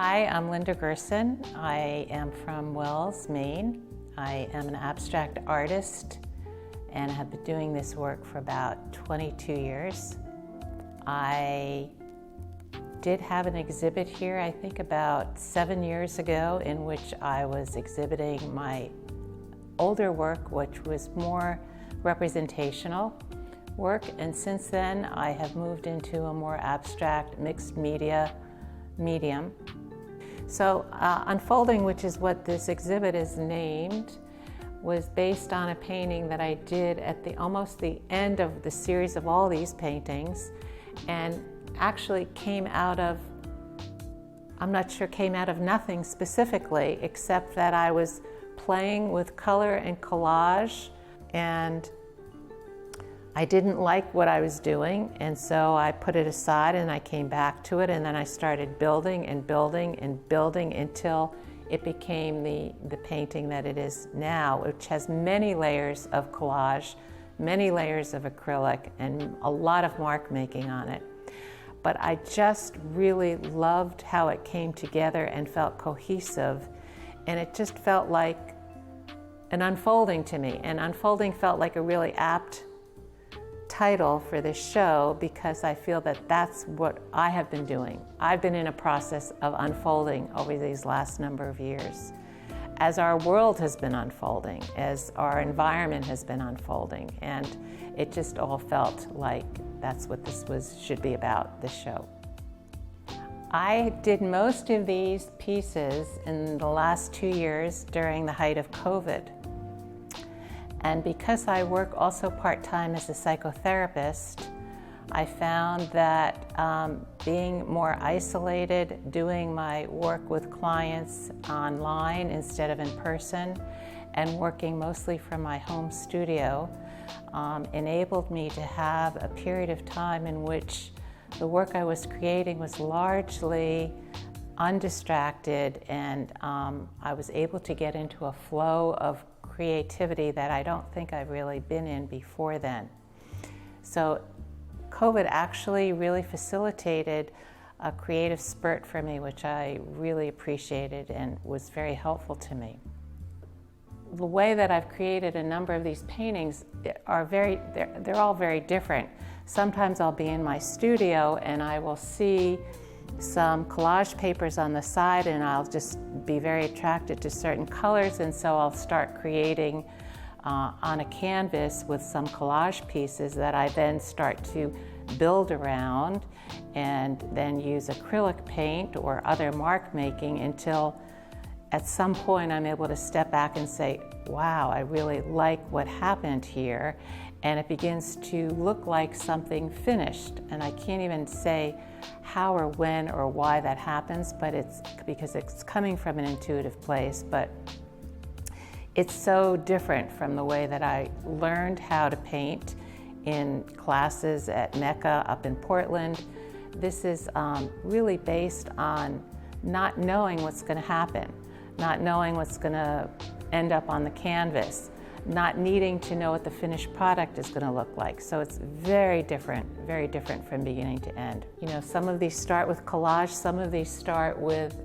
Hi, I'm Linda Gerson. I am from Wells, Maine. I am an abstract artist and have been doing this work for about 22 years. I did have an exhibit here, I think about 7 years ago, in which I was exhibiting my older work, which was more representational work. And since then, I have moved into a more abstract, mixed media medium. So Unfolding, which is what this exhibit is named, was based on a painting that I did at almost the end of the series of all these paintings, and actually came out of, I'm not sure, came out of nothing specifically, except that I was playing with color and collage, and I didn't like what I was doing, and so I put it aside and I came back to it, and then I started building and building and building until it became the painting that it is now, which has many layers of collage, many layers of acrylic, and a lot of mark making on it. But I just really loved how it came together and felt cohesive, and it just felt like an unfolding to me, and unfolding felt like a really apt title for this show, because I feel that that's what I have been doing. I've been in a process of unfolding over these last number of years, as our world has been unfolding, as our environment has been unfolding, and it just all felt like that's what should be about, this show. I did most of these pieces in the last 2 years during the height of COVID. And because I work also part-time as a psychotherapist, I found that being more isolated, doing my work with clients online instead of in person, and working mostly from my home studio, enabled me to have a period of time in which the work I was creating was largely undistracted, and I was able to get into a flow of creativity that I don't think I've really been in before then. So COVID actually really facilitated a creative spurt for me, which I really appreciated and was very helpful to me. The way that I've created a number of these paintings are they're all very different. Sometimes I'll be in my studio and I will see some collage papers on the side, and I'll just be very attracted to certain colors, and so I'll start creating on a canvas with some collage pieces that I then start to build around, and then use acrylic paint or other mark making until at some point I'm able to step back and say, wow, I really like what happened here, and it begins to look like something finished. And I can't even say how or when or why that happens, but it's because it's coming from an intuitive place. But it's so different from the way that I learned how to paint in classes at Mecca up in Portland. This is really based on not knowing what's going to happen, not knowing what's going to end up on the canvas, not needing to know what the finished product is going to look like. So it's very different from beginning to end. You know, some of these start with collage, some of these start with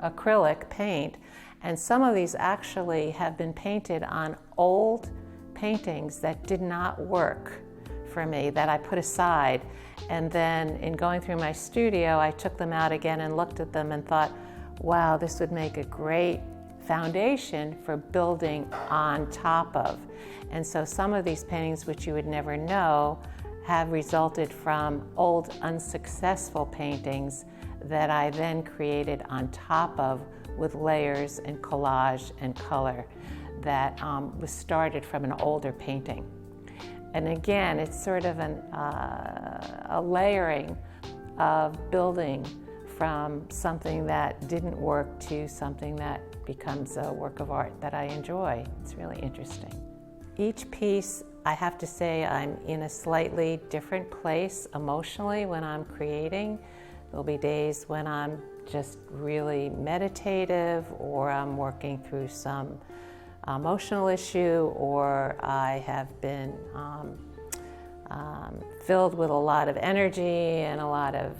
acrylic paint, and some of these actually have been painted on old paintings that did not work for me, that I put aside. And then in going through my studio, I took them out again and looked at them and thought, wow, this would make a great foundation for building on top of. And so some of these paintings, which you would never know, have resulted from old unsuccessful paintings that I then created on top of with layers and collage and color that was started from an older painting. And again, it's sort of a layering of building from something that didn't work to something that becomes a work of art that I enjoy. It's really interesting. Each piece, I have to say, I'm in a slightly different place emotionally when I'm creating. There'll be days when I'm just really meditative, or I'm working through some emotional issue, or I have been filled with a lot of energy and a lot of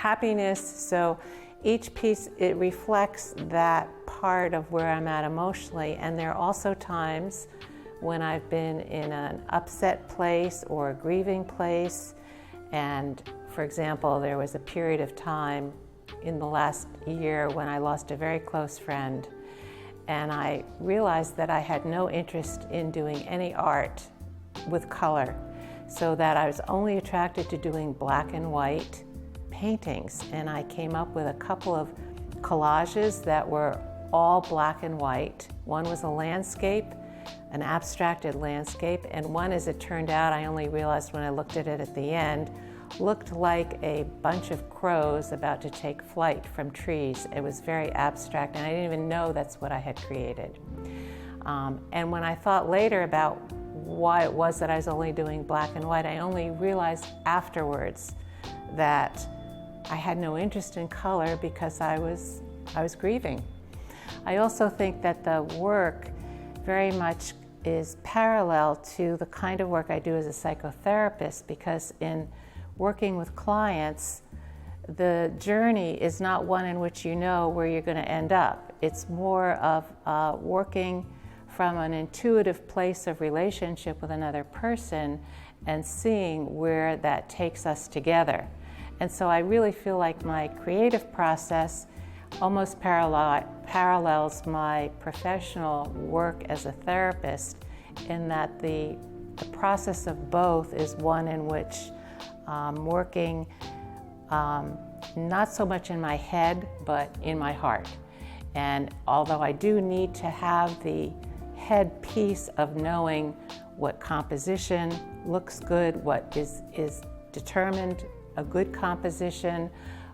happiness. So each piece, it reflects that part of where I'm at emotionally. And there are also times when I've been in an upset place or a grieving place. And for example, there was a period of time in the last year when I lost a very close friend. And I realized that I had no interest in doing any art with color, so that I was only attracted to doing black and white paintings. And I came up with a couple of collages that were all black and white. One was a landscape, an abstracted landscape, and one, as it turned out, I only realized when I looked at it at the end, looked like a bunch of crows about to take flight from trees. It was very abstract, and I didn't even know that's what I had created. And when I thought later about why it was that I was only doing black and white, I only realized afterwards that I had no interest in color because I was grieving. I also think that the work very much is parallel to the kind of work I do as a psychotherapist, because in working with clients, the journey is not one in which you know where you're going to end up. It's more of working from an intuitive place of relationship with another person and seeing where that takes us together. And so I really feel like my creative process almost parallels my professional work as a therapist, in that the process of both is one in which I'm working not so much in my head, but in my heart. And although I do need to have the head piece of knowing what composition looks good, what is determined a good composition,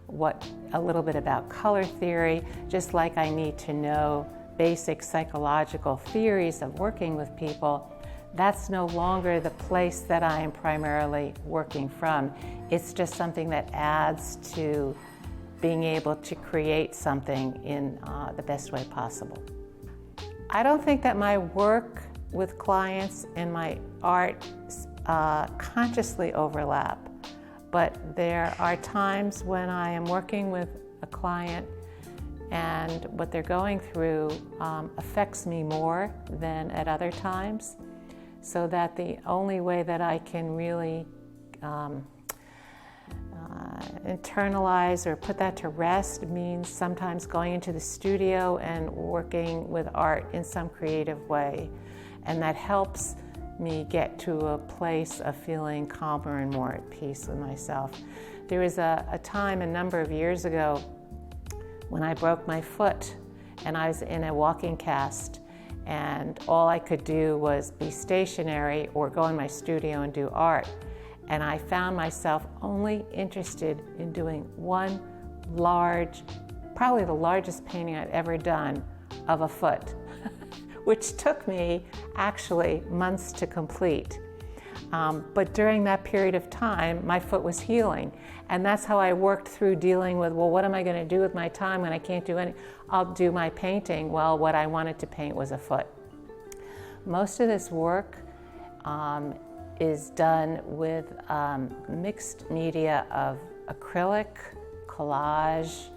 what a little bit about color theory, just like I need to know basic psychological theories of working with people, that's no longer the place that I am primarily working from. It's just something that adds to being able to create something in the best way possible. I don't think that my work with clients and my art consciously overlap, but there are times when I am working with a client and what they're going through affects me more than at other times, so that the only way that I can really internalize or put that to rest means sometimes going into the studio and working with art in some creative way. And that helps me get to a place of feeling calmer and more at peace with myself. There was a time a number of years ago when I broke my foot and I was in a walking cast, and all I could do was be stationary or go in my studio and do art. And I found myself only interested in doing one large, probably the largest painting I've ever done of a foot, which took me actually months to complete. But during that period of time, my foot was healing. And that's how I worked through dealing with, well, what am I going to do with my time when I can't do any? I'll do my painting. Well, what I wanted to paint was a foot. Most of this work is done with mixed media of acrylic, collage,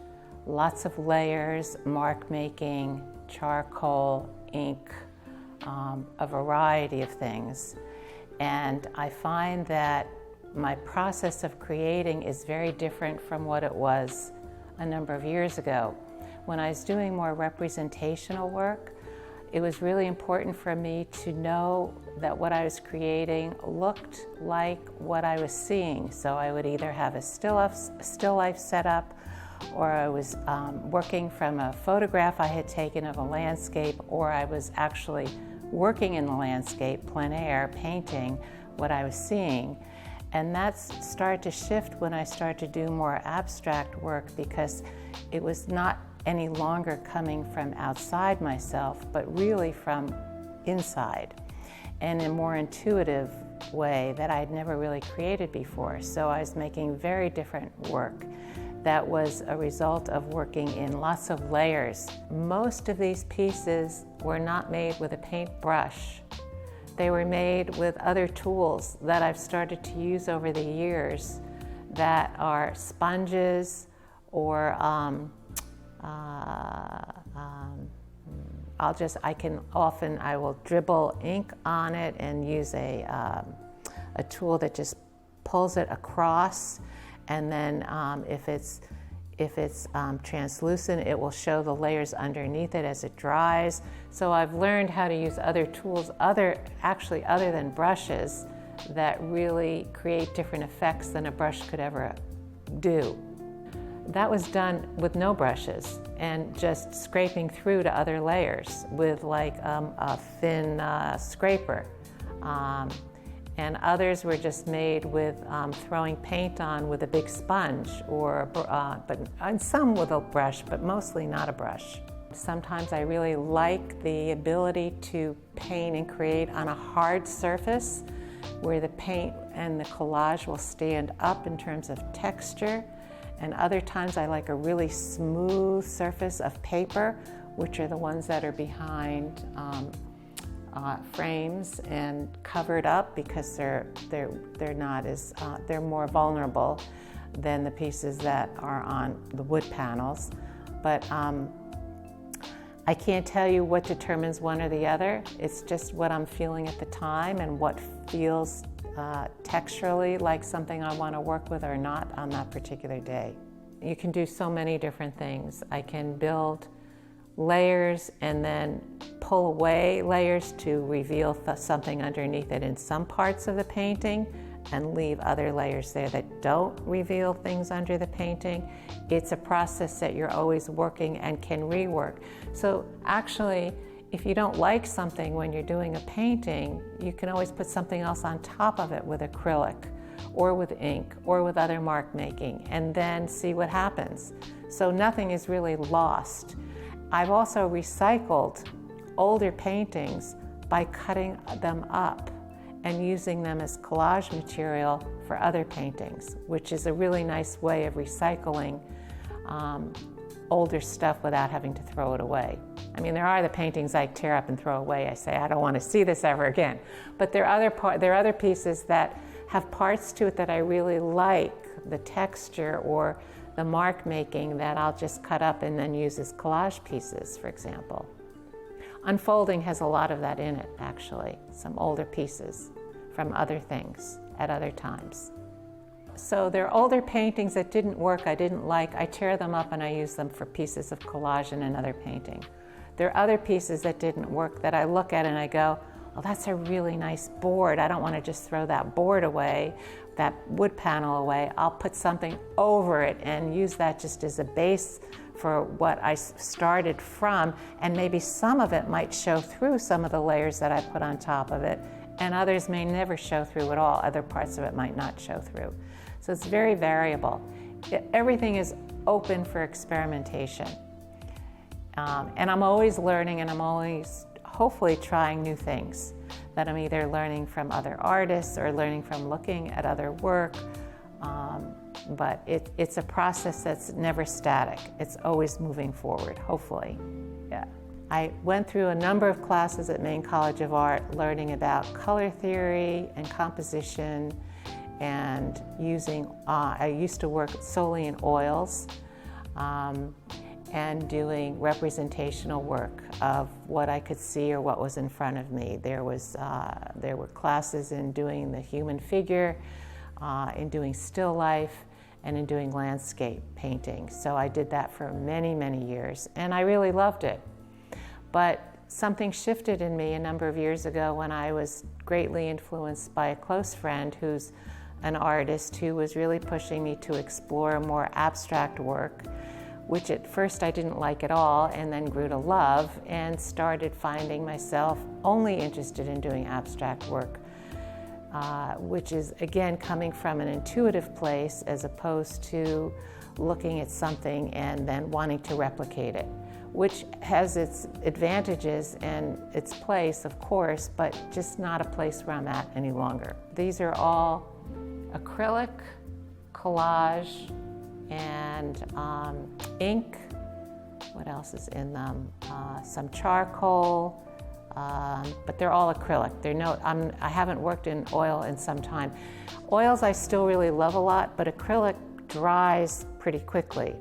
lots of layers, mark making, charcoal, ink, a variety of things. And I find that my process of creating is very different from what it was a number of years ago. When I was doing more representational work, it was really important for me to know that what I was creating looked like what I was seeing. So I would either have a still life setup, or I was working from a photograph I had taken of a landscape, or I was actually working in the landscape, plein air, painting what I was seeing. And that started to shift when I started to do more abstract work, because it was not any longer coming from outside myself, but really from inside, in a more intuitive way that I had never really created before. So I was making very different work that was a result of working in lots of layers. Most of these pieces were not made with a paintbrush. They were made with other tools that I've started to use over the years that are sponges or I will dribble ink on it and use a tool that just pulls it across, and then if it's translucent, it will show the layers underneath it as it dries. So I've learned how to use other tools, other than brushes, that really create different effects than a brush could ever do. That was done with no brushes and just scraping through to other layers with like a thin scraper. And others were just made with throwing paint on with a big sponge, and some with a brush, but mostly not a brush. Sometimes I really like the ability to paint and create on a hard surface where the paint and the collage will stand up in terms of texture. And other times I like a really smooth surface of paper, which are the ones that are behind frames and covered up, because they're more vulnerable than the pieces that are on the wood panels. But I can't tell you what determines one or the other. It's just what I'm feeling at the time and what feels texturally like something I want to work with or not on that particular day. You can do so many different things. I can build layers and then pull away layers to reveal something underneath it in some parts of the painting and leave other layers there that don't reveal things under the painting. It's a process that you're always working and can rework. So actually, if you don't like something when you're doing a painting, you can always put something else on top of it with acrylic or with ink or with other mark making, and then see what happens. So nothing is really lost. I've also recycled older paintings by cutting them up and using them as collage material for other paintings, which is a really nice way of recycling older stuff without having to throw it away. I mean, there are the paintings I tear up and throw away. I say, I don't want to see this ever again. But there are other pieces that have parts to it that I really like, the texture or the mark making, that I'll just cut up and then use as collage pieces, for example. Unfolding has a lot of that in it, actually, some older pieces from other things at other times. So there are older paintings that didn't work, I didn't like. I tear them up and I use them for pieces of collage in another painting. There are other pieces that didn't work that I look at and I go, oh, that's a really nice board. I don't want to just throw that board away, that wood panel away. I'll put something over it and use that just as a base for what I started from, and maybe some of it might show through some of the layers that I put on top of it, and others may never show through at all. Other parts of it might not show through. So it's very variable. Everything is open for experimentation. And I'm always learning, and I'm always hopefully trying new things that I'm either learning from other artists or learning from looking at other work. But it's a process that's never static. It's always moving forward, hopefully. Yeah. I went through a number of classes at Maine College of Art learning about color theory and composition, and I used to work solely in oils and doing representational work of what I could see or what was in front of me. There were classes in doing the human figure, in doing still life, and in doing landscape painting. So I did that for many, many years, and I really loved it. But something shifted in me a number of years ago when I was greatly influenced by a close friend who's an artist who was really pushing me to explore more abstract work, which at first I didn't like at all, and then grew to love, and started finding myself only interested in doing abstract work, which is, again, coming from an intuitive place as opposed to looking at something and then wanting to replicate it, which has its advantages and its place, of course, but just not a place where I'm at any longer. These are all acrylic, collage, and ink. What else is in them? Some charcoal, but they're all acrylic. I haven't worked in oil in some time. Oils I still really love a lot, but acrylic dries pretty quickly.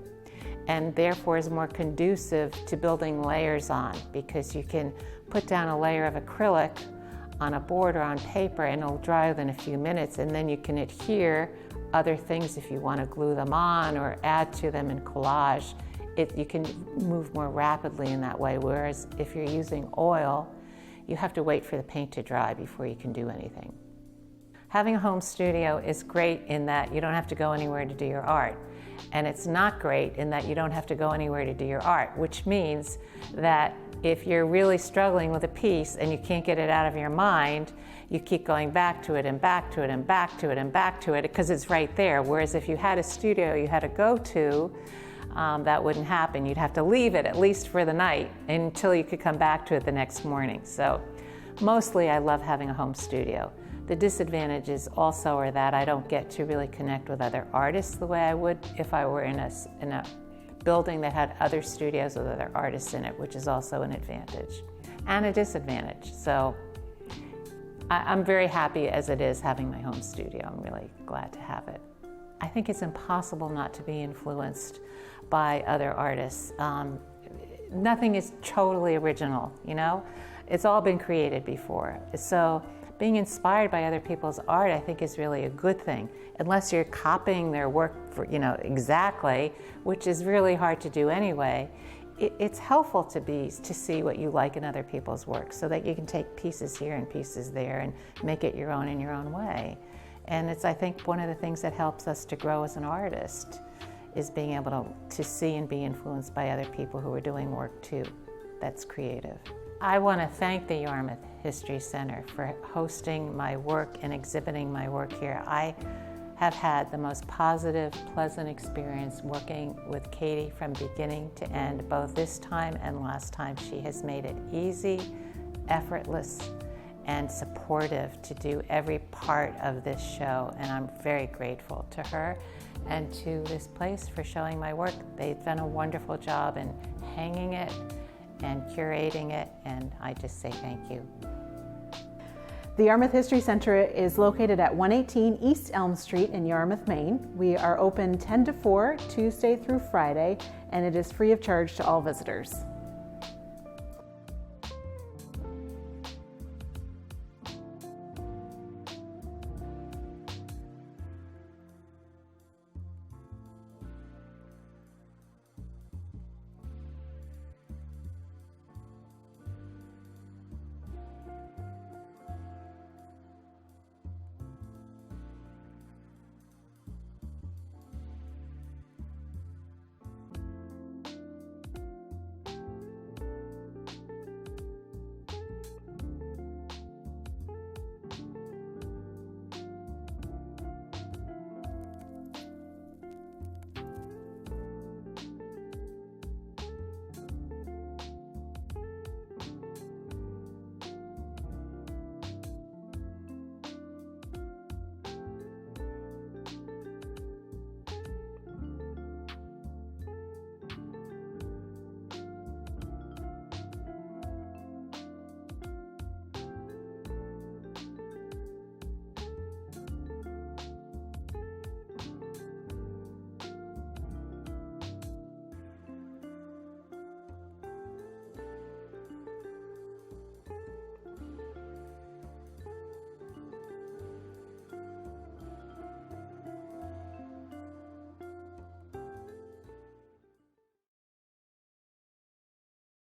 and therefore is more conducive to building layers on, because you can put down a layer of acrylic on a board or on paper and it'll dry within a few minutes, and then you can adhere other things if you want to glue them on or add to them in collage. You can move more rapidly in that way, whereas if you're using oil, you have to wait for the paint to dry before you can do anything. Having a home studio is great in that you don't have to go anywhere to do your art. And it's not great in that you don't have to go anywhere to do your art, which means that if you're really struggling with a piece and you can't get it out of your mind, you keep going back to it and back to it and back to it and back to it because it's right there. Whereas if you had a studio you had to go to, that wouldn't happen. You'd have to leave it at least for the night until you could come back to it the next morning. So mostly I love having a home studio. The disadvantages also are that I don't get to really connect with other artists the way I would if I were in a building that had other studios with other artists in it, which is also an advantage and a disadvantage. So I'm very happy as it is having my home studio. I'm really glad to have it. I think it's impossible not to be influenced by other artists. Nothing is totally original, you know? It's all been created before. So being inspired by other people's art, I think, is really a good thing, unless you're copying their work for, exactly, which is really hard to do anyway. It's helpful to see what you like in other people's work, so that you can take pieces here and pieces there and make it your own in your own way. And it's, I think, one of the things that helps us to grow as an artist is being able to see and be influenced by other people who are doing work too that's creative. I want to thank the Yarmouth History Center for hosting my work and exhibiting my work here. I have had the most positive, pleasant experience working with Katie from beginning to end, both this time and last time. She has made it easy, effortless, and supportive to do every part of this show, and I'm very grateful to her and to this place for showing my work. They've done a wonderful job in hanging it and curating it, and I just say thank you. The Yarmouth History Center is located at 118 East Elm Street in Yarmouth, Maine. We are open 10 to 4, Tuesday through Friday, and it is free of charge to all visitors.